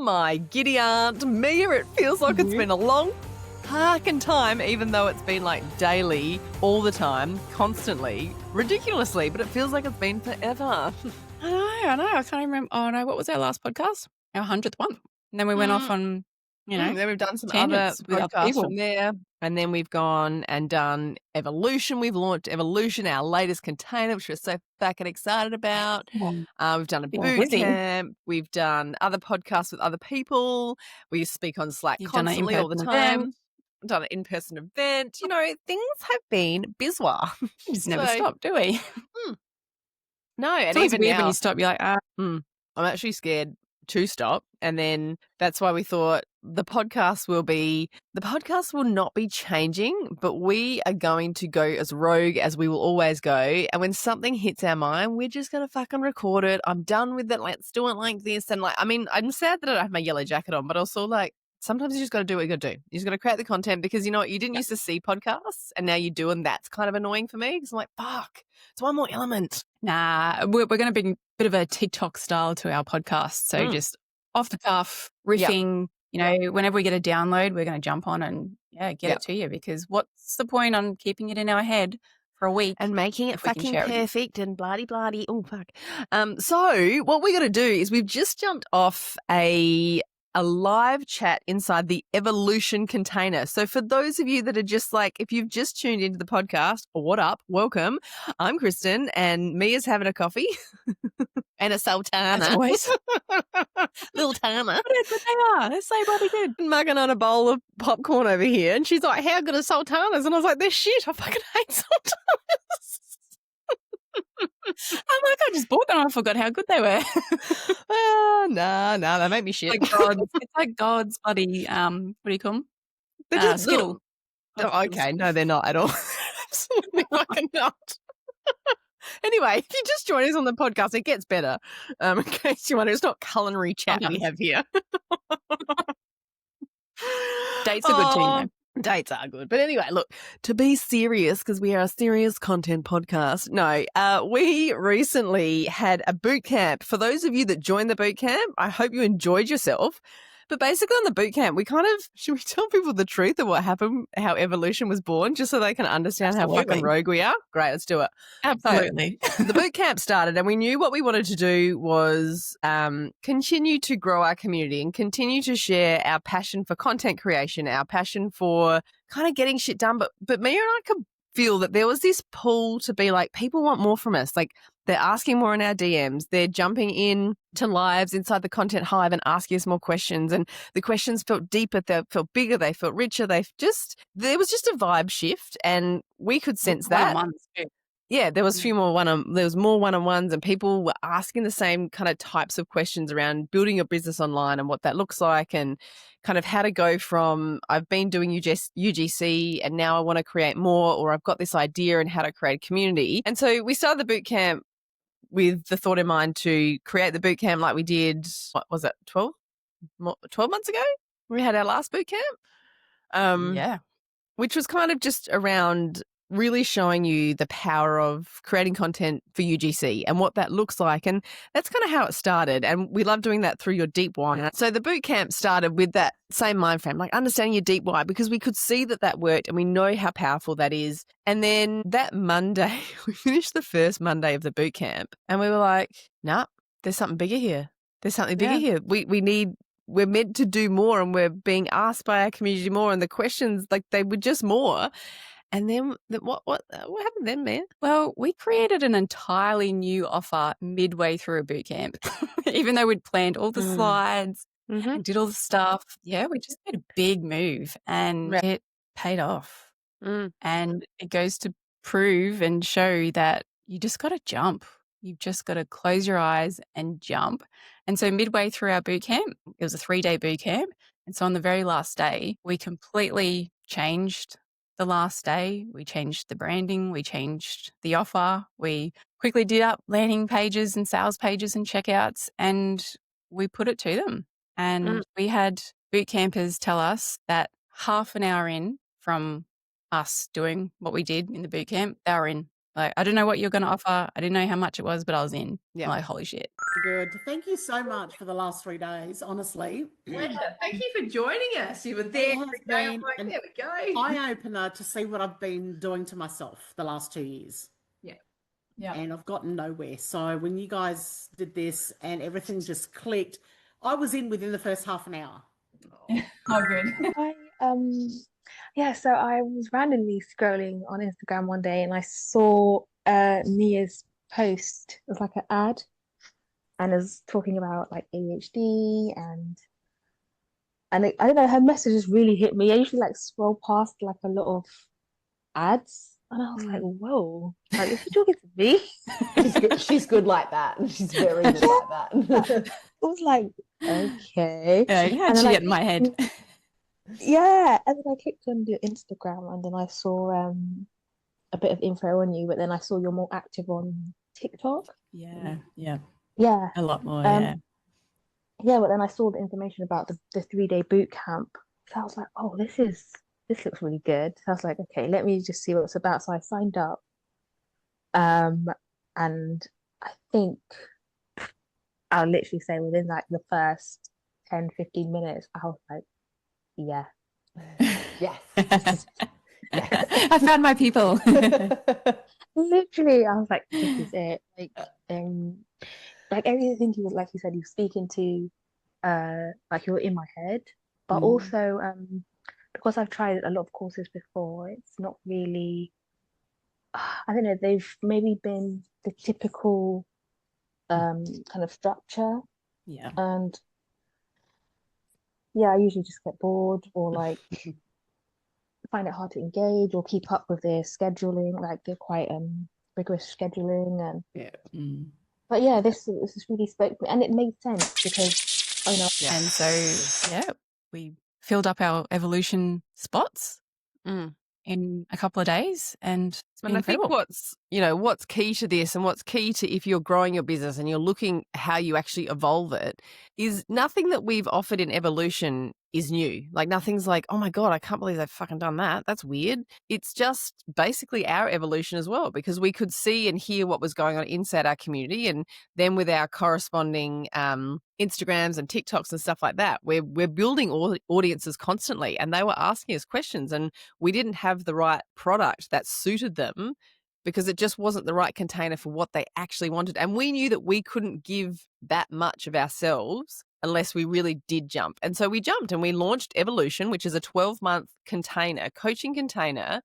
my giddy aunt Mia. It feels like it's been a long fucking time, even though it's been like daily, all the time, constantly, ridiculously, but it feels like it's been forever. I know. I can't remember. Oh, no. What was our last podcast? Our 100th one. And then we went off on, then we've done some other tangents with other podcasts people. from there. And then we've gone and done Evolution. We've launched Evolution, our latest container, which we're so fucking excited about. We've done a boot camp. We've done other podcasts with other people. We speak on Slack constantly all the time. We've done an in-person event. You know, things have been bizarre. We just never stop, do we? No, and it's always even weird now, when you stop, you're like, I'm actually scared to stop. And then that's why we thought the podcast will not be changing, but we are going to go as rogue as we will always go. And when something hits our mind, we're just going to fucking record it. I'm done with it. Let's do it like this. And like, I mean, I'm sad that I don't have my yellow jacket on, but also like, sometimes you just got to do what you got to do. You just got to create the content because you know what? You didn't used to see podcasts and now you do. And that's kind of annoying for me because I'm like, fuck, it's one more element. Nah, we're going to bring a bit of a TikTok style to our podcast. So just off the cuff, riffing, you know, whenever we get a download, we're going to jump on and get it to you because what's the point on keeping it in our head for a week and making it fucking perfect and bloody. Oh, fuck. So what we're going to do is we've just jumped off a live chat inside the Evolution container. So for those of you that are just like, if you've just tuned into the podcast, what up? Welcome. I'm Kristen and Mia's having a coffee and a sultana. As always. Little Tana. But they are. They're so bloody good. Mugging on a bowl of popcorn over here. And she's like, how good are sultanas? And I was like, they're shit. I fucking hate sultanas. I'm like, I just bought them and I forgot how good they were. No, they make me shit. It's like God's bloody, what do you call them? They're just Skittle. Oh, okay, no, they're not at all. Absolutely fucking not. Anyway, if you just join us on the podcast, it gets better. In case you wonder, it's not culinary chat we have here. Dates are good too, you know. Dates are good. But anyway, look, to be serious, because we are a serious content podcast, we recently had a boot camp. For those of you that joined the boot camp, I hope you enjoyed yourself. But basically on the boot camp, should we tell people the truth of what happened, how Evolution was born, just so they can understand how fucking rogue we are? Great, let's do it. Absolutely. So, the boot camp started and we knew what we wanted to do was continue to grow our community and continue to share our passion for content creation, our passion for kind of getting shit done. But Mia and I could feel that there was this pull to be like, people want more from us. Like, they're asking more in our DMs. They're jumping in to lives inside the Content Hive and asking us more questions. And the questions felt deeper. They felt bigger. They felt richer. There was just a vibe shift and we could sense that. Yeah, there was more one-on-ones and people were asking the same kind of types of questions around building your business online and what that looks like and kind of how to go from I've been doing UGC and now I want to create more, or I've got this idea and how to create a community. And so we started the boot camp with the thought in mind to create the boot camp like we did, what was it, 12 months ago? We had our last boot camp. Which was kind of just around really showing you the power of creating content for UGC and what that looks like. And that's kind of how it started. And we love doing that through your deep why. So the boot camp started with that same mind frame, like understanding your deep why, because we could see that worked and we know how powerful that is. And then that Monday, we finished the first Monday of the boot camp and we were like, nah, there's something bigger here. There's something bigger here. We're meant to do more and we're being asked by our community more and the questions, like they were just more. And then what happened then, man? Well, we created an entirely new offer midway through a boot camp. Even though we'd planned all the slides and did all the stuff. Yeah, we just made a big move and it paid off. And it goes to prove and show that you just got to jump. You've just got to close your eyes and jump. And so midway through our boot camp, it was a 3-day boot camp. And so on the very last day, we completely changed the last day. We changed the branding. We changed the offer. We quickly did up landing pages and sales pages and checkouts and we put it to them. And we had boot campers tell us that half an hour in from us doing what we did in the boot camp, they were in Like, I don't know what you're going to offer. I didn't know how much it was, but I was in. Yeah. I'm like, holy shit. Good. Thank you so much for the last 3 days, honestly. Pleasure. Thank you for joining us. You were there. It has every day. I'm been like, an there we go. eye-opener to see what I've been doing to myself the last 2 years. Yeah. And I've gotten nowhere. So when you guys did this and everything just clicked, I was in within the first half an hour. Oh, good. So I was randomly scrolling on Instagram one day and I saw Mia's post. It was like an ad and it was talking about like ADHD and I don't know, her messages really hit me. I usually like scroll past like a lot of ads and I was like, whoa, like is she talking to me? She's good like that. She's very good like that. It was like, okay. Yeah, you had And then she I get in my head. Yeah, and then I clicked on your Instagram and then I saw a bit of info on you, but then I saw you're more active on TikTok. Yeah. Yeah. A lot more, Yeah, but then I saw the information about the 3-day boot camp. So I was like, oh, this looks really good. So I was like, okay, let me just see what it's about. So I signed up. And I think I'll literally say within like the first 10, 15 minutes, I was like, yeah. Yes. I found my people. Literally, I was like, this is it. Like everything like you said, you're speaking to like you're in my head, but also because I've tried a lot of courses before, it's not really I don't know, they've maybe been the typical kind of structure. Yeah. And yeah, I usually just get bored or like find it hard to engage or keep up with their scheduling. Like they're quite rigorous scheduling and but yeah, this really spoke to me and it made sense because And so we filled up our evolution spots in a couple of days and it's been incredible. I think what's key to this and what's key to if you're growing your business and you're looking how you actually evolve it is nothing that we've offered in evolution is new. Like nothing's like, oh my God, I can't believe they've fucking done that. That's weird. It's just basically our evolution as well, because we could see and hear what was going on inside our community. And then with our corresponding Instagrams and TikToks and stuff like that, we're building audiences constantly. And they were asking us questions and we didn't have the right product that suited them because it just wasn't the right container for what they actually wanted. And we knew that we couldn't give that much of ourselves unless we really did jump. And so we jumped and we launched Evolution, which is a 12-month container, coaching container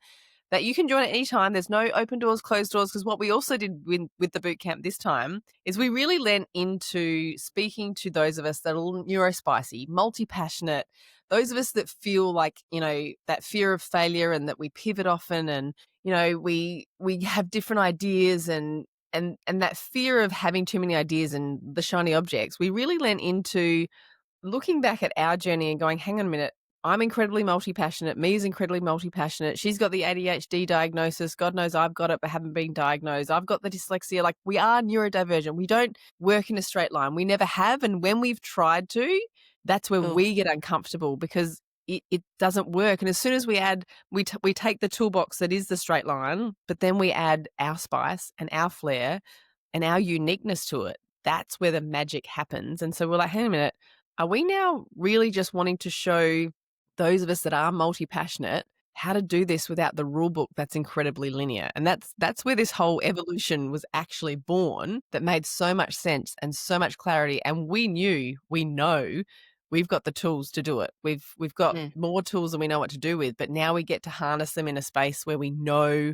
that you can join at any time. There's no open doors, closed doors, because what we also did with the bootcamp this time is we really lent into speaking to those of us that are neurospicy, multi-passionate, those of us that feel like, that fear of failure and that we pivot often and, we have different ideas and that fear of having too many ideas and the shiny objects. We really lent into looking back at our journey and going, hang on a minute, I'm incredibly multi-passionate. Mia's incredibly multi-passionate. She's got the ADHD diagnosis. God knows I've got it, but haven't been diagnosed. I've got the dyslexia. Like we are neurodivergent. We don't work in a straight line. We never have. And when we've tried to, that's where we get uncomfortable because it doesn't work. And as soon as we add, we take the toolbox that is the straight line, but then we add our spice and our flair and our uniqueness to it. That's where the magic happens. And so we're like, hang on a minute, are we now really just wanting to show those of us that are multi-passionate how to do this without the rule book that's incredibly linear? And that's where this whole evolution was actually born, that made so much sense and so much clarity. And we know we've got the tools to do it. We've got more tools than we know what to do with, but now we get to harness them in a space where we know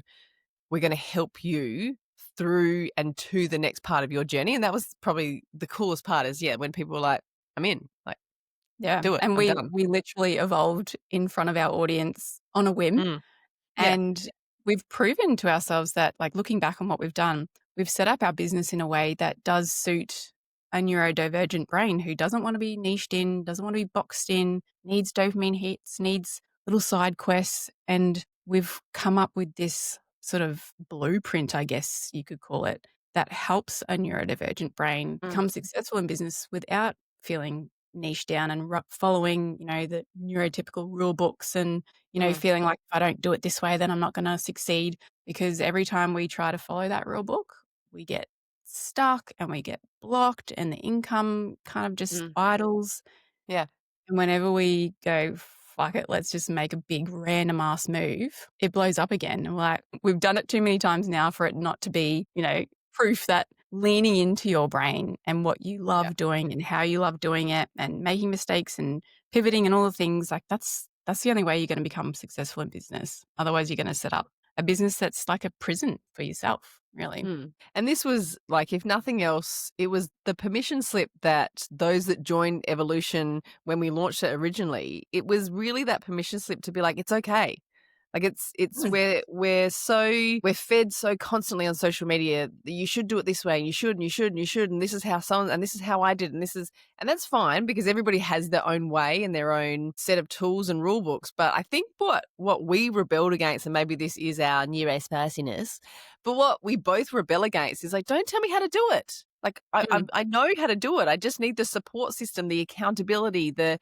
we're going to help you through and to the next part of your journey. And that was probably the coolest part is, when people were like, I'm in, like, do it. And I'm we literally evolved in front of our audience on a whim. And we've proven to ourselves that, like, looking back on what we've done, we've set up our business in a way that does suit a neurodivergent brain who doesn't want to be niched in, doesn't want to be boxed in, needs dopamine hits, needs little side quests. And we've come up with this sort of blueprint, I guess you could call it, that helps a neurodivergent brain become successful in business without feeling niche down and following, the neurotypical rule books and, feeling like if I don't do it this way, then I'm not going to succeed. because every time we try to follow that rule book, we get stuck and we get blocked and the income kind of just idles. Yeah. And whenever we go, fuck it, let's just make a big random ass move, it blows up again. And we've done it too many times now for it not to be, proof that leaning into your brain and what you love doing and how you love doing it and making mistakes and pivoting and all the things, like that's the only way you're going to become successful in business. Otherwise, you're going to set up a business that's like a prison for yourself, really. And this was like, if nothing else, it was the permission slip that those that joined Evolution when we launched it originally, it was really that permission slip to be like, it's okay. Like it's where we're fed so constantly on social media that you should do it this way and you should, and this is how and this is how I did, and that's fine because everybody has their own way and their own set of tools and rule books. But I think what we rebelled against, and maybe this is our neurospiciness, but what we both rebel against is like, don't tell me how to do it. Like I know how to do it. I just need the support system, the accountability, the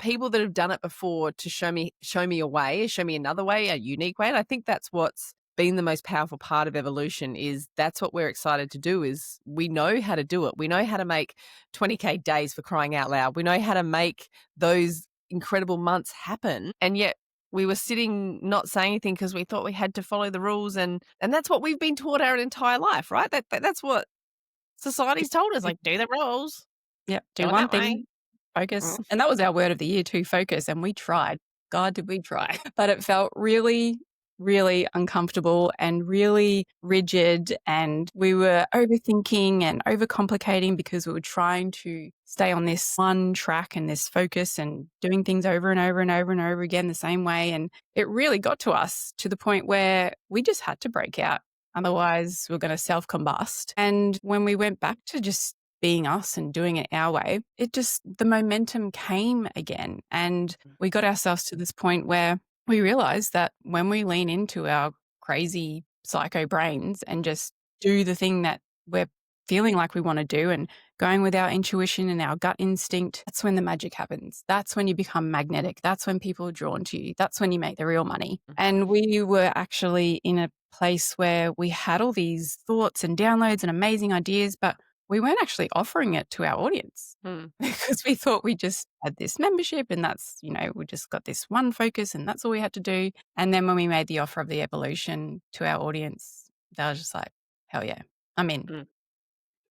people that have done it before to show me a way, show me another way, a unique way. And I think that's what's been the most powerful part of Evolution, is that's what we're excited to do, is we know how to do it. We know how to make 20K days, for crying out loud. We know how to make those incredible months happen. And yet we were sitting not saying anything because we thought we had to follow the rules. And that's what we've been taught our entire life, right? That's what society's told us, like, do the rules. Yep, do one thing. Focus. And that was our word of the year too, focus. And we tried. God, did we try. But it felt really, really uncomfortable and really rigid. And we were overthinking and overcomplicating because we were trying to stay on this one track and this focus and doing things over and over and over and over again the same way. And it really got to us to the point where we just had to break out. Otherwise, we're going to self-combust. And when we went back to just being us and doing it our way, the momentum came again. And we got ourselves to this point where we realized that when we lean into our crazy psycho brains and just do the thing that we're feeling like we want to do and going with our intuition and our gut instinct, that's when the magic happens. That's when you become magnetic. That's when people are drawn to you. That's when you make the real money. And we were actually in a place where we had all these thoughts and downloads and amazing ideas, but we weren't actually offering it to our audience because we thought we just had this membership and that's, we just got this one focus and that's all we had to do. And then when we made the offer of the Evolution to our audience, they were just like, hell yeah, I'm in.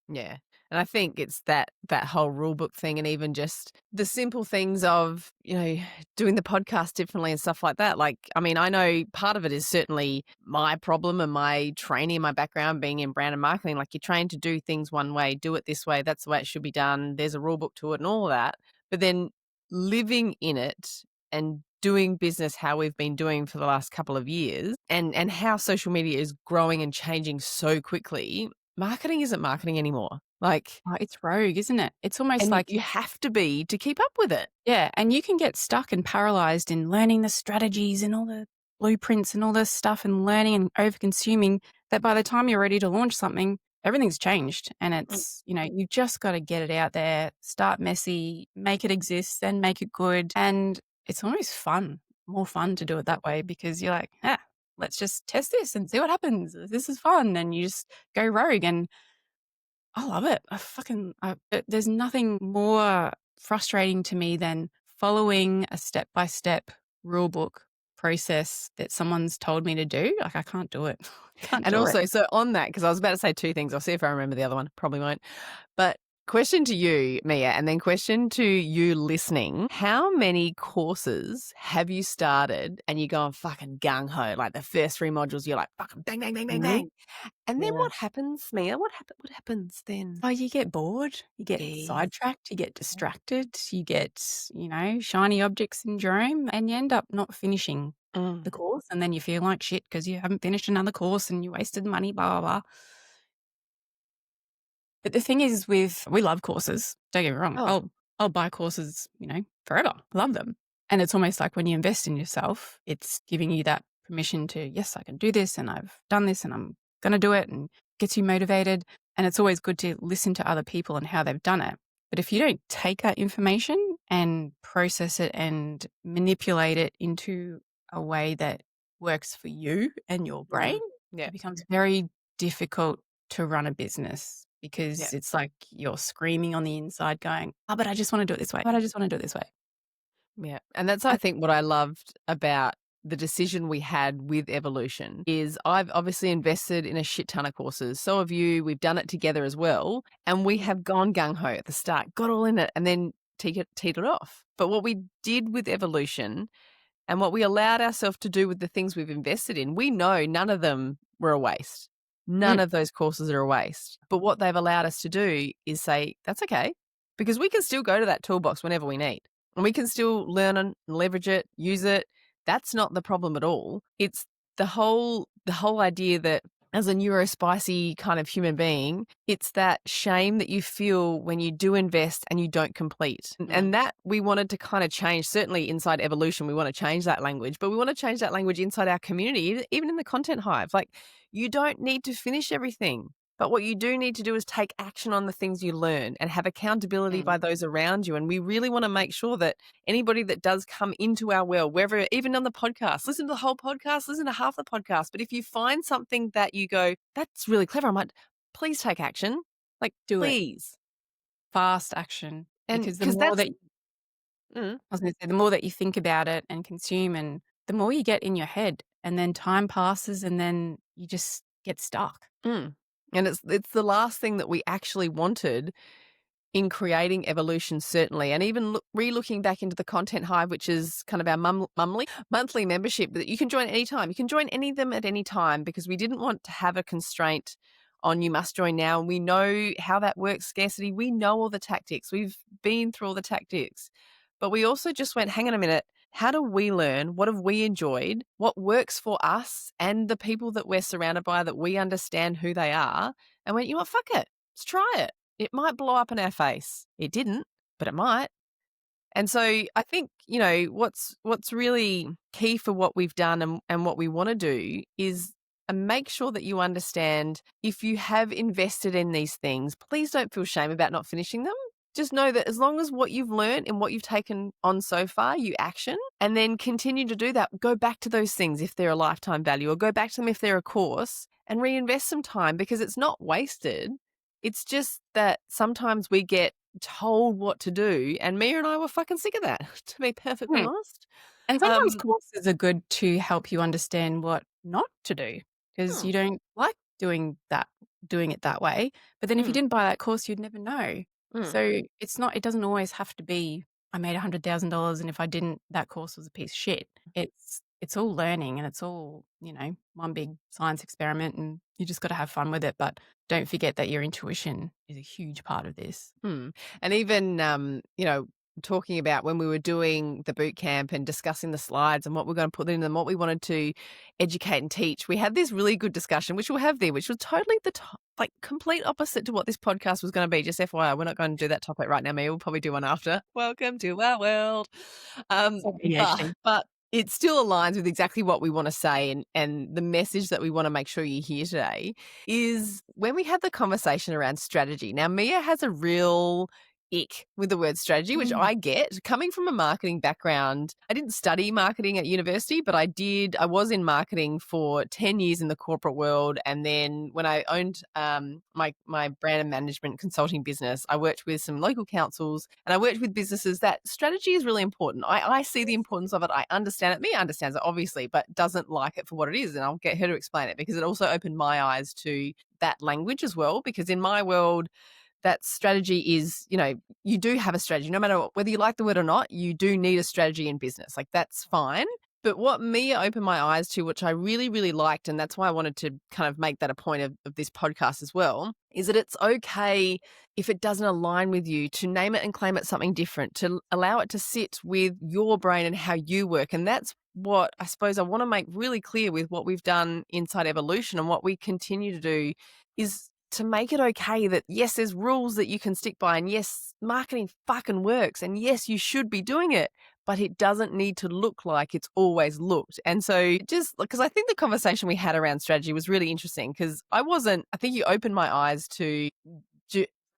Yeah. And I think it's that whole rule book thing, and even just the simple things of, doing the podcast differently and stuff like that. Like, I mean, I know part of it is certainly my problem and my training, my background being in brand and marketing. Like, you're trained to do things one way, do it this way. That's the way it should be done. There's a rule book to it and all of that. But then living in it and doing business how we've been doing for the last couple of years, and how social media is growing and changing so quickly, marketing isn't marketing anymore. Like, it's rogue, isn't it? It's almost like you have to be to keep up with it. Yeah. And you can get stuck and paralyzed in learning the strategies and all the blueprints and all this stuff and learning and over consuming that by the time you're ready to launch something, everything's changed. And it's, you just got to get it out there, start messy, make it exist, then make it good. And it's almost more fun to do it that way because you're like, let's just test this and see what happens. This is fun. And you just go rogue. And I love it. There's nothing more frustrating to me than following a step-by-step rule book process that someone's told me to do. Like, I can't do it. So on that, because I was about to say two things. I'll see if I remember the other one. Probably won't. But question to you, Mia, and then question to you listening. How many courses have you started and you go on fucking gung-ho? Like, the first 3 modules, you're like, fucking bang, bang, bang, bang, bang. And then what happens, Mia? What happens then? Oh, you get bored. You get sidetracked. You get distracted. You get, shiny object syndrome, and you end up not finishing the course. And then you feel like shit because you haven't finished another course and you wasted money, blah, blah, blah. But the thing is we love courses. Don't get me wrong. I'll buy courses, forever. Love them. And it's almost like when you invest in yourself, it's giving you that permission to, yes, I can do this and I've done this and I'm going to do it, and gets you motivated. And it's always good to listen to other people and how they've done it. But if you don't take that information and process it and manipulate it into a way that works for you and your brain, Yeah. it becomes very difficult to run a business because it's like you're screaming on the inside going, oh, but I just want to do it this way. But I just want to do it this way. Yeah. And that's, I think, what I loved about the decision we had with evolution is I've obviously invested in a shit ton of courses. So have you. We've done it together as well. And we have gone gung-ho at the start, got all in it, and then teetered off. But what we did with evolution and what we allowed ourselves to do with the things we've invested in, we know none of them were a waste. None of those courses are a waste. But what they've allowed us to do is say, that's okay, because we can still go to that toolbox whenever we need. And we can still learn and leverage it, use it. That's not the problem at all. It's the whole idea that as a neurospicy kind of human being, it's that shame that you feel when you do invest and you don't complete. And that we wanted to kind of change. Certainly inside evolution, we want to change that language, but we want to change that language inside our community, even in the content hive. Like, you don't need to finish everything. But what you do need to do is take action on the things you learn and have accountability by those around you. And we really want to make sure that anybody that does come into our world, wherever, even on the podcast, listen to the whole podcast, listen to half the podcast. But if you find something that you go, that's really clever, I might, please take action. Like, Do it. please. Fast action. And because the more that I was going to say, the more that you think about it and consume, and the more you get in your head, and then time passes, and then you just get stuck. And it's the last thing that we actually wanted in creating evolution, certainly. And even re-looking back into the Content Hive, which is kind of our monthly membership that you can join anytime. You can join any of them at any time, because we didn't want to have a constraint on you must join now. And we know how that works, scarcity. We know all the tactics. We've been through all the tactics. But we also just went, hang on a minute. How do we learn? What have we enjoyed? What works for us and the people that we're surrounded by, that we understand who they are? And went, you know what, fuck it. Let's try it. It might blow up in our face. It didn't, but it might. And so I think, you know, what's really key for what we've done and what we want to do is make sure that you understand, if you have invested in these things, please don't feel shame about not finishing them. Just know that as long as what you've learned and what you've taken on so far, you action, and then continue to do that. Go back to those things if they're a lifetime value, or go back to them if they're a course, and reinvest some time, because it's not wasted. It's just that sometimes we get told what to do, and Mia and I were fucking sick of that, to be perfectly honest. And sometimes courses are good to help you understand what not to do, because you don't like doing it that way. But then if you didn't buy that course, you'd never know. So it doesn't always have to be, I made $100,000 and if I didn't, that course was a piece of shit. It's all learning, and it's all, you know, one big science experiment, and you just got to have fun with it. But don't forget that your intuition is a huge part of this. And even, you know, talking about when we were doing the boot camp and discussing the slides and what we're going to put in them, what we wanted to educate and teach, we had this really good discussion, which we'll have there, which was totally complete opposite to what this podcast was going to be. Just FYI, we're not going to do that topic right now, Mia. We'll probably do one after. Welcome to our world. But it still aligns with exactly what we want to say, and the message that we want to make sure you hear today is when we had the conversation around strategy. Now, Mia has a real ick with the word strategy, which I get. Coming from a marketing background, I didn't study marketing at university, but I was in marketing for 10 years in the corporate world. And then when I owned my brand and management consulting business, I worked with some local councils, and I worked with businesses that strategy is really important. I see the importance of it. I understand it. Mia understands it, obviously, but doesn't like it for what it is. And I'll get her to explain it, because it also opened my eyes to that language as well. Because in my world, that strategy is, you know, you do have a strategy. No matter whether you like the word or not, you do need a strategy in business. Like, that's fine. But what Mia opened my eyes to, which I really, really liked, and that's why I wanted to kind of make that a point of this podcast as well, is that it's okay if it doesn't align with you to name it and claim it something different, to allow it to sit with your brain and how you work. And that's what I suppose I want to make really clear with what we've done inside Evolution, and what we continue to do is to make it okay that, yes, there's rules that you can stick by, and yes, marketing fucking works, and yes, you should be doing it, but it doesn't need to look like it's always looked. And so just because I think the conversation we had around strategy was really interesting, because I think you opened my eyes to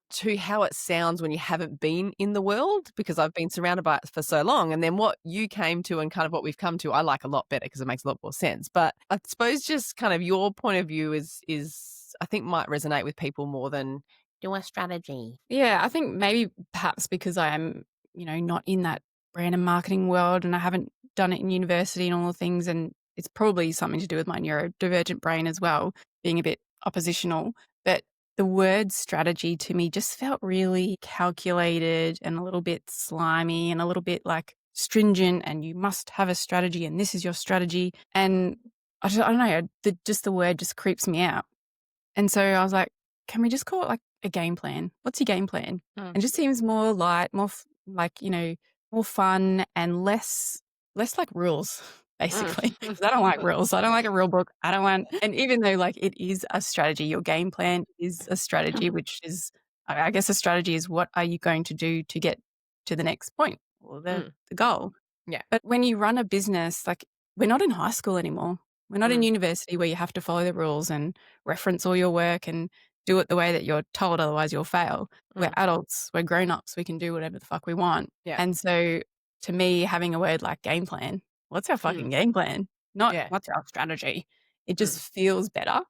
to how it sounds when you haven't been in the world, because I've been surrounded by it for so long. And then what you came to and kind of what we've come to, I like a lot better because it makes a lot more sense. But I suppose just kind of your point of view is I think might resonate with people more than do a strategy. Yeah, I think maybe perhaps because I am, not in that brand and marketing world and I haven't done it in university and all the things. And it's probably something to do with my neurodivergent brain as well, being a bit oppositional. But the word strategy to me just felt really calculated and a little bit slimy and a little bit like stringent, and you must have a strategy and this is your strategy. And I don't know, the word just creeps me out. And so I was like, can we just call it like a game plan? What's your game plan? It just seems more light, more more fun and less like rules, basically. 'Cause I don't like rules. I don't like a rule book. I don't want, and even though like it is a strategy, your game plan is a strategy, which is, I guess a strategy is what are you going to do to get to the next point or the goal. Yeah. But when you run a business, like we're not in high school anymore. We're not in university where you have to follow the rules and reference all your work and do it the way that you're told, otherwise you'll fail. We're adults, we're grown-ups, we can do whatever the fuck we want. Yeah. And so to me, having a word like game plan, what's our fucking game plan? Not what's our strategy. It just feels better.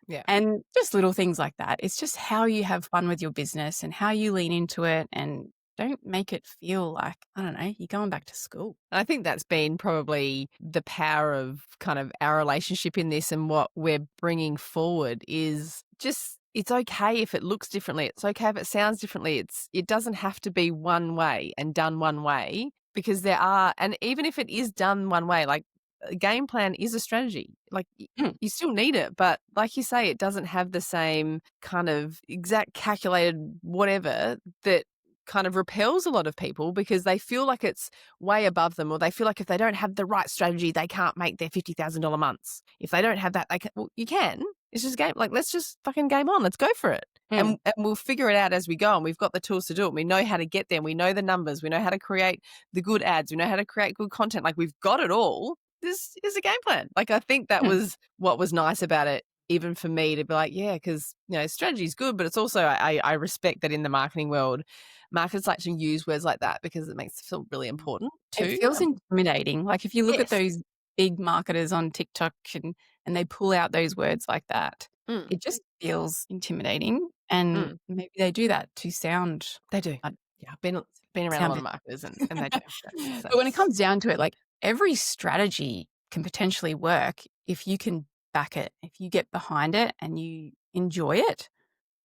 Yeah. And just little things like that. It's just how you have fun with your business and how you lean into it, and don't make it feel like, I don't know, you're going back to school. I think that's been probably the power of kind of our relationship in this, and what we're bringing forward is just, it's okay if it looks differently. It's okay if it sounds differently. It doesn't have to be one way and done one way, because there are, and even if it is done one way, like a game plan is a strategy. Like you still need it, but like you say, it doesn't have the same kind of exact calculated whatever that kind of repels a lot of people, because they feel like it's way above them, or they feel like if they don't have the right strategy, they can't make their $50,000 months. If they don't have that, they can. Well, you can. It's just a game. Like, let's just fucking game on. Let's go for it. And we'll figure it out as we go. And we've got the tools to do it. We know how to get there. We know the numbers. We know how to create the good ads. We know how to create good content. Like, we've got it all. This is a game plan. Like, I think that was what was nice about it, even for me, to be like, yeah, because, strategy is good, but it's also, I respect that in the marketing world, marketers like to use words like that because it makes it feel really important too. It feels intimidating. Like if you look at those big marketers on TikTok and they pull out those words like that, it just feels intimidating. And maybe they do that to sound. They do. Yeah, I've been around a lot of marketers and they do. But when it comes down to it, like every strategy can potentially work if you can back it, if you get behind it and you enjoy it,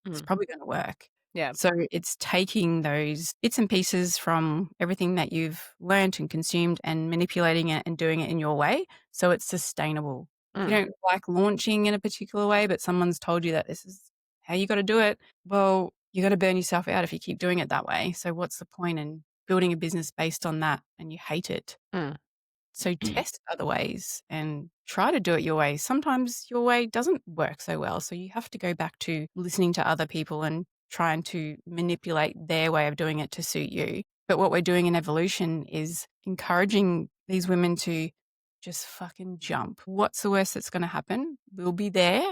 it's probably going to work. Yeah. So it's taking those bits and pieces from everything that you've learned and consumed and manipulating it and doing it in your way so it's sustainable. If you don't like launching in a particular way, but someone's told you that this is how you got to do it, well, you got to burn yourself out if you keep doing it that way. So what's the point in building a business based on that and you hate it? So test other ways and try to do it your way. Sometimes your way doesn't work so well. So you have to go back to listening to other people and trying to manipulate their way of doing it to suit you. But what we're doing in Evolution is encouraging these women to just fucking jump. What's the worst that's going to happen? We'll be there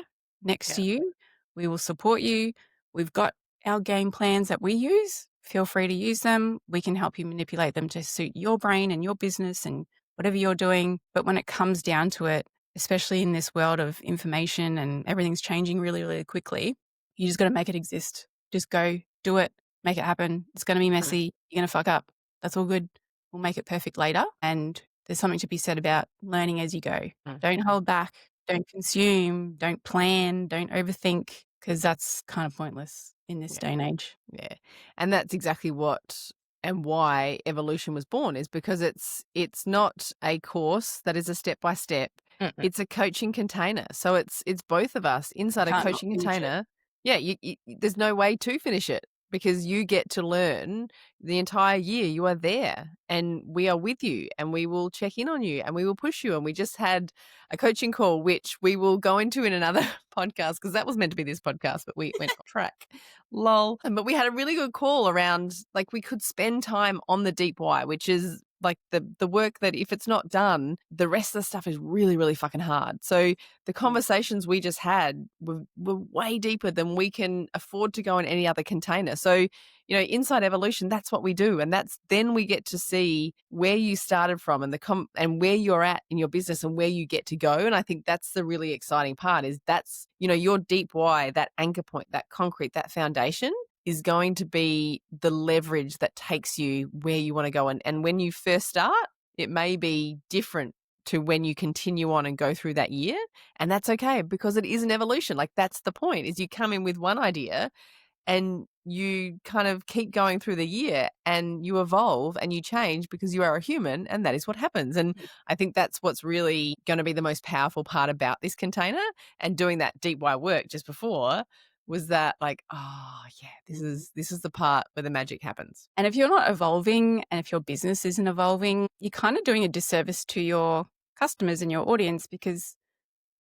next to you. We will support you. We've got our game plans that we use. Feel free to use them. We can help you manipulate them to suit your brain and your business and whatever you're doing. But when it comes down to it, especially in this world of information and everything's changing really, really quickly, you just got to make it exist. Just go, do it, make it happen. It's going to be messy. You're going to fuck up. That's all good. We'll make it perfect later. And there's something to be said about learning as you go. Don't hold back. Don't consume. Don't plan. Don't overthink, because that's kind of pointless in this day and age. Yeah. And that's exactly what and why Evolution was born, is because it's not a course that is a step-by-step. It's a coaching container. So it's both of us inside a coaching container. Yeah, there's no way to finish it, because you get to learn the entire year. You are there and we are with you and we will check in on you and we will push you. And we just had a coaching call, which we will go into in another podcast, because that was meant to be this podcast, but we went off track. Lol. But we had a really good call around, like, we could spend time on the deep why, which is like the work that if it's not done, the rest of the stuff is really, really fucking hard. So the conversations we just had were way deeper than we can afford to go in any other container. So, inside evolution, that's what we do. And then we get to see where you started from and and where you're at in your business and where you get to go. And I think that's the really exciting part is that's, your deep why, that anchor point, that concrete, that foundation is going to be the leverage that takes you where you want to go. And when you first start, it may be different to when you continue on and go through that year. And that's okay because it is an evolution. Like that's the point is you come in with one idea and you kind of keep going through the year and you evolve and you change because you are a human and that is what happens. And I think that's what's really going to be the most powerful part about this container and doing that deep why work just before was that like, oh yeah, this is the part where the magic happens. And if you're not evolving and if your business isn't evolving, you're kind of doing a disservice to your customers and your audience because,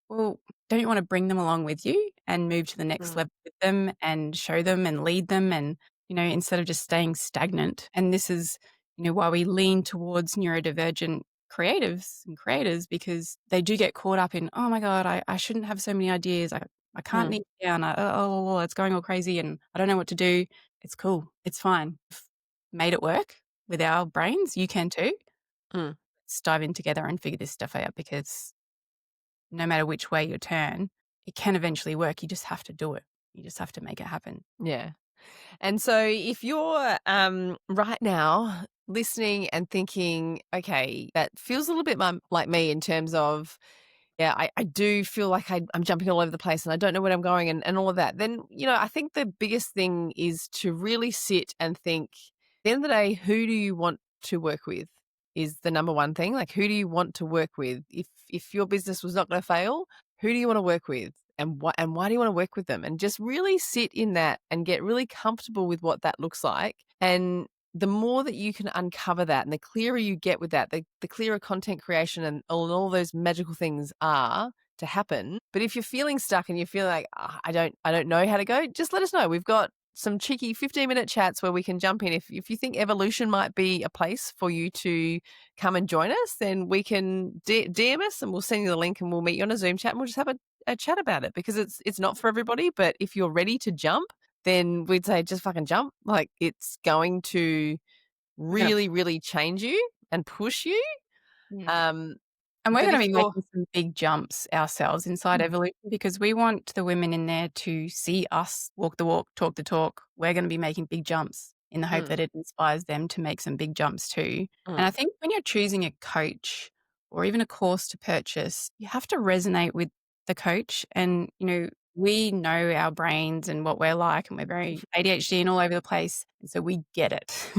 well, don't you want to bring them along with you and move to the next level with them and show them and lead them and, instead of just staying stagnant. And this is, why we lean towards neurodivergent creatives and creators because they do get caught up in, oh my God, I shouldn't have so many ideas. I can't niche down. It's going all crazy and I don't know what to do. It's cool. It's fine. Made it work with our brains. You can too. Let's dive in together and figure this stuff out because no matter which way you turn, it can eventually work. You just have to do it. You just have to make it happen. Yeah. And so if you're right now listening and thinking, okay, that feels a little bit like me in terms of, yeah, I do feel like I'm jumping all over the place and I don't know where I'm going and all of that, then, I think the biggest thing is to really sit and think, at the end of the day, who do you want to work with is the number one thing. Like, who do you want to work with? If your business was not going to fail, who do you want to work with? And why do you want to work with them? And just really sit in that and get really comfortable with what that looks like. And the more that you can uncover that and the clearer you get with that, the clearer content creation and all those magical things are to happen. But if you're feeling stuck and you feel like, I don't know how to go, just let us know. We've got some cheeky 15-minute chats where we can jump in. If you think evolution might be a place for you to come and join us, then we can DM us and we'll send you the link and we'll meet you on a Zoom chat and we'll just have a chat about it because it's not for everybody. But if you're ready to jump, then we'd say just fucking jump. Like it's going to really, really change you and push you. And we're going to be making some big jumps ourselves inside Evolution because we want the women in there to see us walk the walk, talk the talk. We're going to be making big jumps in the hope that it inspires them to make some big jumps too. And I think when you're choosing a coach or even a course to purchase, you have to resonate with the coach. And, we know our brains and what we're like and we're very ADHD and all over the place. And so we get it.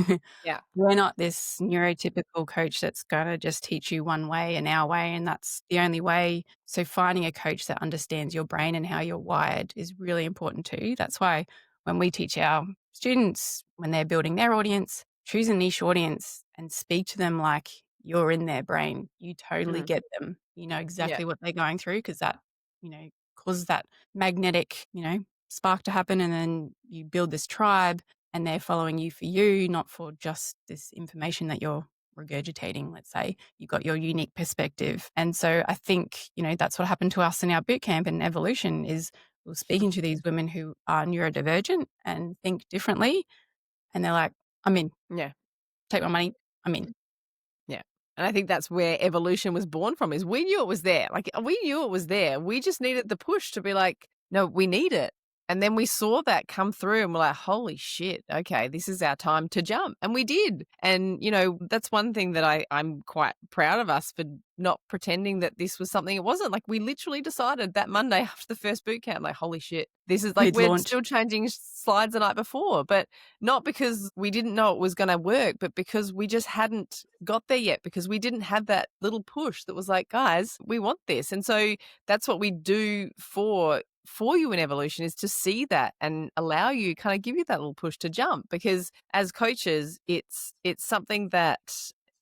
Yeah. We're not this neurotypical coach that's going to just teach you one way and our way. And that's the only way. So finding a coach that understands your brain and how you're wired is really important too. That's why when we teach our students, when they're building their audience, choose a niche audience and speak to them like you're in their brain. You totally get them. You know exactly what they're going through because that, causes that magnetic, spark to happen. And then you build this tribe and they're following you for you, not for just this information that you're regurgitating. Let's say you've got your unique perspective. And so I think, that's what happened to us in our bootcamp and evolution is we're speaking to these women who are neurodivergent and think differently. And they're like, I'm in. Yeah. Take my money. I'm in. Yeah. And I think that's where evolution was born from is we knew it was there. Like we knew it was there. We just needed the push to be like, no, we need it. And then we saw that come through and we're like, holy shit, okay, this is our time to jump. And we did. And, that's one thing that I'm quite proud of us for not pretending that this was something it wasn't. Like we literally decided that Monday after the first boot camp, like, holy shit, this is like we're still changing slides the night before, but not because we didn't know it was going to work, but because we just hadn't got there yet because we didn't have that little push that was like, guys, we want this. And so that's what we do for you in evolution is to see that and allow you, kind of give you that little push to jump because as coaches, it's something that,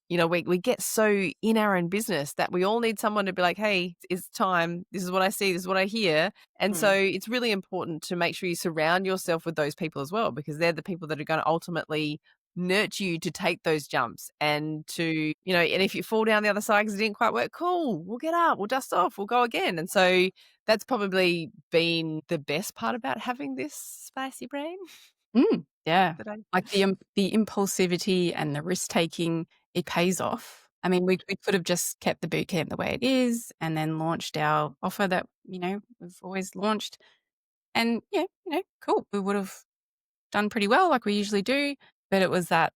we get so in our own business that we all need someone to be like, hey, it's time. This is what I see. This is what I hear. And so it's really important to make sure you surround yourself with those people as well, because they're the people that are going to ultimately nurture you to take those jumps and to, and if you fall down the other side because it didn't quite work, cool, we'll get up, we'll dust off, we'll go again. And so that's probably been the best part about having this spicy brain. Yeah. Like the impulsivity and the risk taking, it pays off. I mean, we could have just kept the boot camp the way it is and then launched our offer that, we've always launched. And yeah, cool. We would have done pretty well like we usually do. But it was that,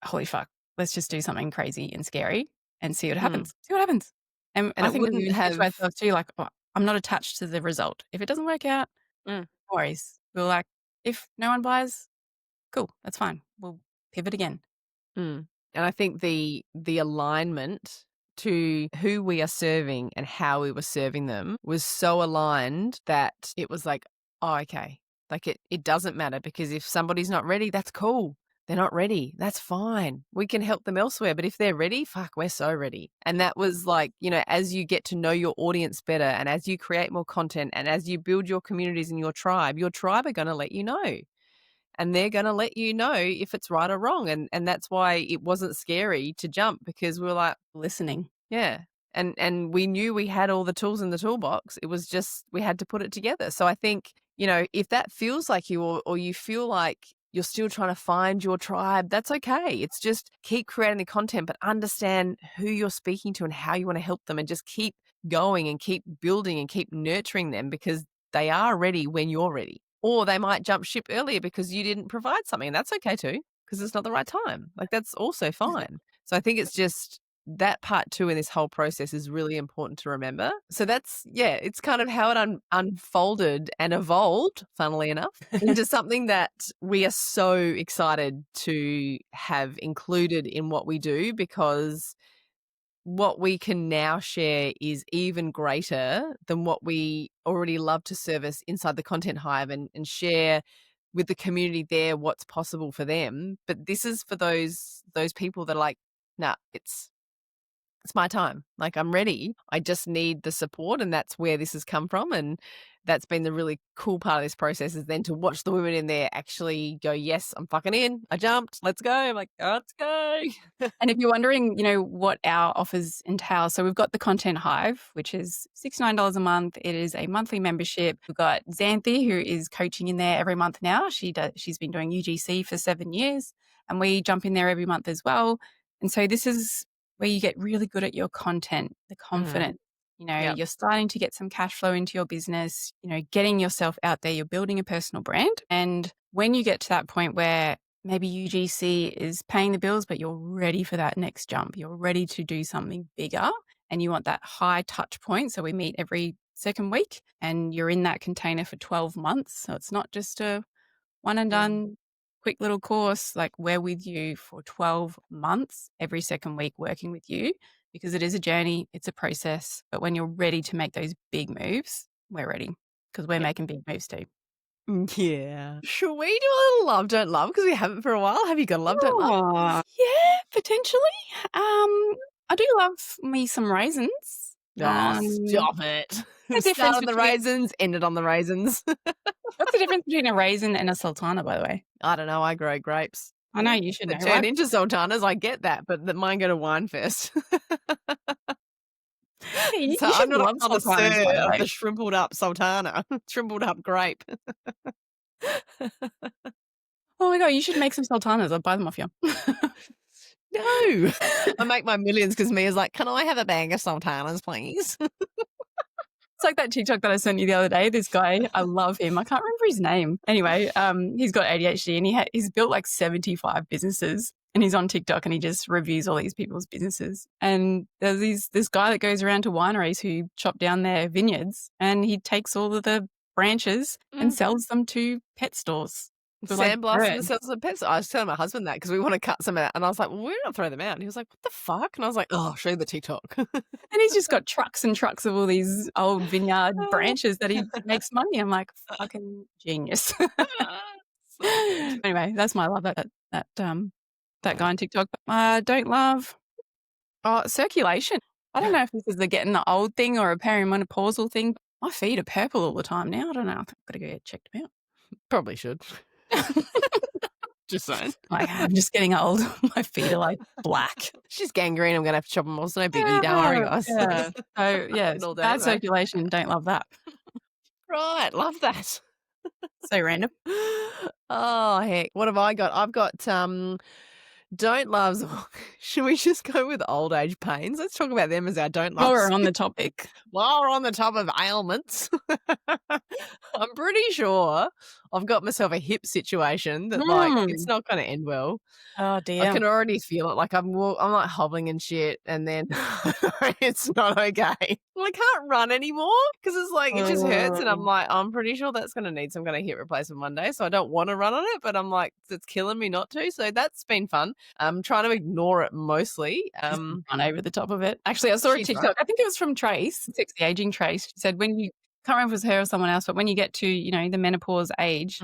holy fuck, let's just do something crazy and scary and see what happens. See what happens. And I think we said to ourselves too, like, I'm not attached to the result. If it doesn't work out, no worries. We're like, if no one buys, cool, that's fine. We'll pivot again. And I think the alignment to who we are serving and how we were serving them was so aligned that it was like, oh, okay. Like it doesn't matter, because if somebody's not ready, that's cool. They're not ready. That's fine. We can help them elsewhere. But if they're ready, fuck, we're so ready. And that was like, as you get to know your audience better and as you create more content and as you build your communities and your tribe are going to let you know. And they're going to let you know if it's right or wrong. And that's why it wasn't scary to jump, because we were like, listening. Yeah. And we knew we had all the tools in the toolbox. It was just, we had to put it together. So I think, if that feels like you, or you feel like you're still trying to find your tribe, that's okay. It's just keep creating the content, but understand who you're speaking to and how you want to help them, and just keep going and keep building and keep nurturing them, because they are ready when you're ready. Or they might jump ship earlier because you didn't provide something, and that's okay too, because it's not the right time. Like, that's also fine. So I think it's just that part too in this whole process is really important to remember. So that's, it's kind of how it unfolded and evolved, funnily enough, into something that we are so excited to have included in what we do, because what we can now share is even greater than what we already love to service inside the Content Hive and share with the community there what's possible for them. But this is for those people that are like, nah, it's my time. Like, I'm ready. I just need the support. And that's where this has come from. And that's been the really cool part of this process, is then to watch the women in there actually go, yes, I'm fucking in. I jumped. Let's go. I'm like, oh, let's go. And if you're wondering, what our offers entail, so we've got the Content Hive, which is $69 a month. It is a monthly membership. We've got Xanthi, who is coaching in there every month now. She's been doing UGC for 7 years, and we jump in there every month as well. And so this is where you get really good at your content, the confidence. You're starting to get some cash flow into your business, getting yourself out there, you're building a personal brand. And when you get to that point where maybe UGC is paying the bills, but you're ready for that next jump, you're ready to do something bigger, and you want that high touch point. So we meet every second week, and you're in that container for 12 months. So it's not just a one and done quick little course. Like, we're with you for 12 months, every second week working with you, because it is a journey, it's a process. But when you're ready to make those big moves, we're ready, because we're making big moves too. Yeah. Should we do a little love, don't love? Because we haven't for a while. Have you got a love, don't love? Yeah, potentially. I do love me some raisins. Stop it. Start on the raisins, ended on the raisins. What's the difference between a raisin and a sultana, by the way? I don't know. I grow grapes. I know, you should know. They turn into sultanas. I get that, but mine go to Winefest. You so I'm not a connoisseur of the shriveled up sultana, shriveled up grape. Oh my God, you should make some sultanas. I'll buy them off you. No. I make my millions because Mia's like, can I have a bag of sultanas, please? It's like that TikTok that I sent you the other day. This guy, I love him. I can't remember his name. Anyway, he's got ADHD, and he's built like 75 businesses, and he's on TikTok, and he just reviews all these people's businesses. And there's this guy that goes around to wineries who chop down their vineyards, and he takes all of the branches and sells them to pet stores. Sandblast and sells the pets. I was telling my husband that because we want to cut some out, and I was like, well, we're not throwing them out. And he was like, what the fuck? And I was like, oh, I'll show you the TikTok. And he's just got trucks and trucks of all these old vineyard branches that he makes money. I'm like, fucking genius. Anyway, that's my love, that guy on TikTok. Don't love circulation. I don't know if this is getting the old thing or a perimenopausal thing. My feet are purple all the time now. I don't know. I've got to go get checked out. Probably should. Just saying. Like, I'm just getting old. My feet are like black. She's gangrene. I'm going to have to chop them off. It's no biggie. Don't worry, guys. Yeah. So, yeah, All day, bad mate. circulation. Don't love that. Right. Love that. So random. Oh, heck. What have I got? I've got don't loves. Should we just go with old age pains? Let's talk about them as our don't loves. While we're on the topic. While we're on the top of ailments, I'm pretty sure I've got myself a hip situation that like it's not going to end well. Oh dear. I can already feel it. Like I'm like hobbling and shit, and then it's not okay. Well, I can't run anymore because it's like it just hurts, and I'm like I'm pretty sure that's going to need some kind of hip replacement one day. So I don't want to run on it, but I'm like it's killing me not to. So that's been fun. I'm trying to ignore it mostly. Run over the top, of it. Actually, I saw a TikTok. Right. I think it was from Trace, Sexy Aging Trace. She said when you can't remember if it was her or someone else, but when you get to the menopause age,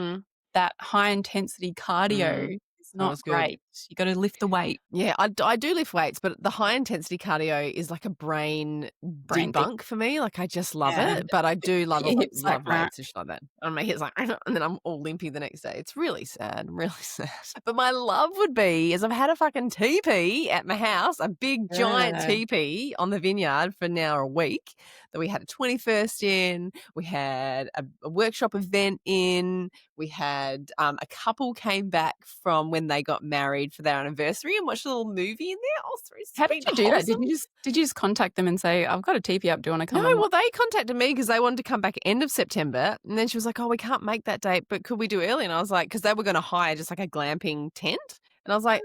that high intensity cardio is not great. You got to lift the weight. Yeah, I do lift weights, but the high intensity cardio is like a brain debunk for me. Like I just love it, but I do love it. Love weights and shit like that. And my hips like, and then I'm all limpy the next day. It's really sad. I'm really sad. But my love would be is I've had a fucking teepee at my house, a big giant teepee on the vineyard for now a week. That we had a 21st in, we had a workshop event in, we had a couple came back from when they got married for their anniversary and watched a little movie in there. Oh, how did you do that? Did you just contact them and say, I've got a teepee up, do you want to come? No, well, they contacted me because they wanted to come back end of September. And then she was like, oh, we can't make that date, but could we do early? And I was like, because they were going to hire just like a glamping tent. And I was like,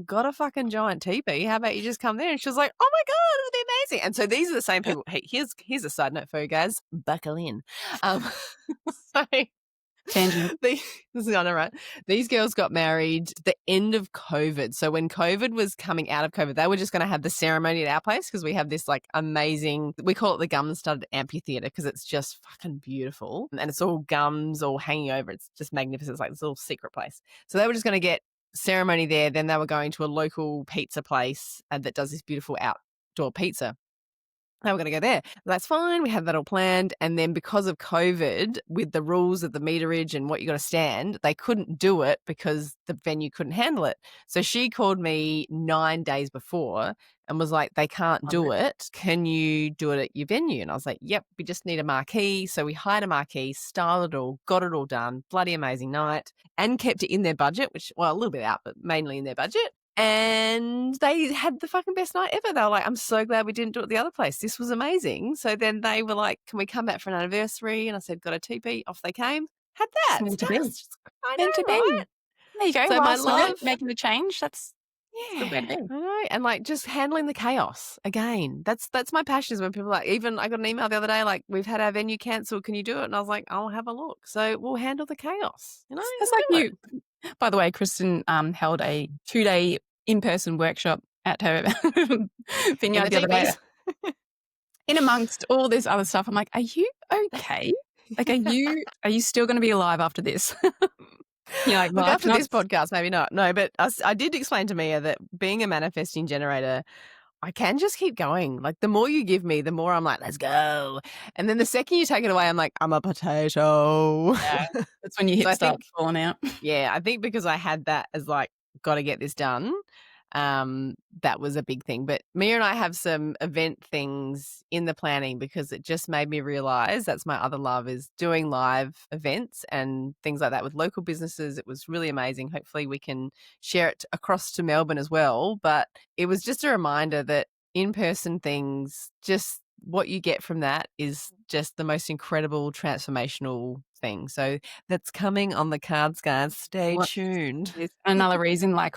got a fucking giant teepee. How about you just come there? And she was like, oh my God, it'll be amazing. And so these are the same people. Hey, here's a side note for you guys. Buckle in. So tangent. Right. These girls got married at the end of COVID. So when COVID was coming out of COVID, they were just going to have the ceremony at our place because we have this like amazing, we call it the gum-studded amphitheater because it's just fucking beautiful. And it's all gums all hanging over. It's just magnificent. It's like this little secret place. So they were just going to get ceremony there. Then they were going to a local pizza place that does this beautiful outdoor pizza. They were going to go there. That's fine. We had that all planned. And then because of COVID, with the rules of the meterage and what you got to stand, they couldn't do it because the venue couldn't handle it. So she called me 9 days before and was like, they can't do it. Can you do it at your venue? And I was like, yep, we just need a marquee. So we hired a marquee, styled it all, got it all done. Bloody amazing night. And kept it in their budget, which, well, a little bit out, but mainly in their budget. And they had the fucking best night ever. They were like, I'm so glad we didn't do it at the other place. This was amazing. So then they were like, can we come back for an anniversary? And I said, got a teepee. Off they came. Had that. Meant to be. I know, right? There you go. So my love, making the change. That's I know. And like just handling the chaos again. That's my passion is when people are like, even I got an email the other day, like, we've had our venue cancelled. Can you do it? And I was like, I'll have a look. So we'll handle the chaos. You know, it's like you. By the way, Kristen held a 2-day in-person workshop at her vineyard the other day. In amongst all this other stuff, I'm like, are you okay? Like, are you still going to be alive after this? You're like, look, after this podcast, maybe not. No, but I did explain to Mia that being a manifesting generator, I can just keep going. Like the more you give me, the more I'm like, let's go. And then the second you take it away, I'm like, I'm a potato. Yeah, that's when your hips start falling out. Yeah, I think because I had that as like, got to get this done. That was a big thing. But Mia and I have some event things in the planning because it just made me realize that's my other love is doing live events and things like that with local businesses. It was really amazing. Hopefully we can share it across to Melbourne as well. But it was just a reminder that in-person things, just what you get from that is just the most incredible transformational thing. So that's coming on the cards, guys. Stay tuned. It's another reason, like,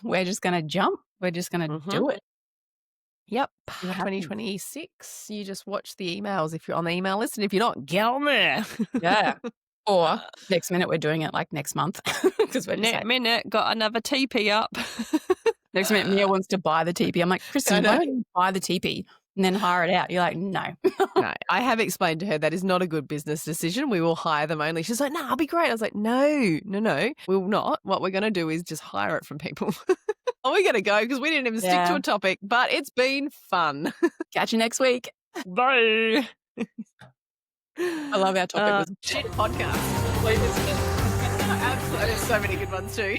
we're just going to jump. We're just going to do it. Yep. 2026. You just watch the emails if you're on the email list. And if you're not, get on there. Yeah. Or next minute, we're doing it like next month. Because we're next minute, got another teepee up. Next minute, Mia wants to buy the teepee. I'm like, Kristen, why don't you buy the teepee? And then hire it out. You're like, no. No, I have explained to her that is not a good business decision. We will hire them only. She's like, no, I'll be great. I was like, no, we will not. What we're going to do is just hire it from people. Oh, we're going to go because we didn't even stick to a topic, but it's been fun. Catch you next week. Bye. I love our topic. Shit podcast. Absolutely. There's so many good ones too.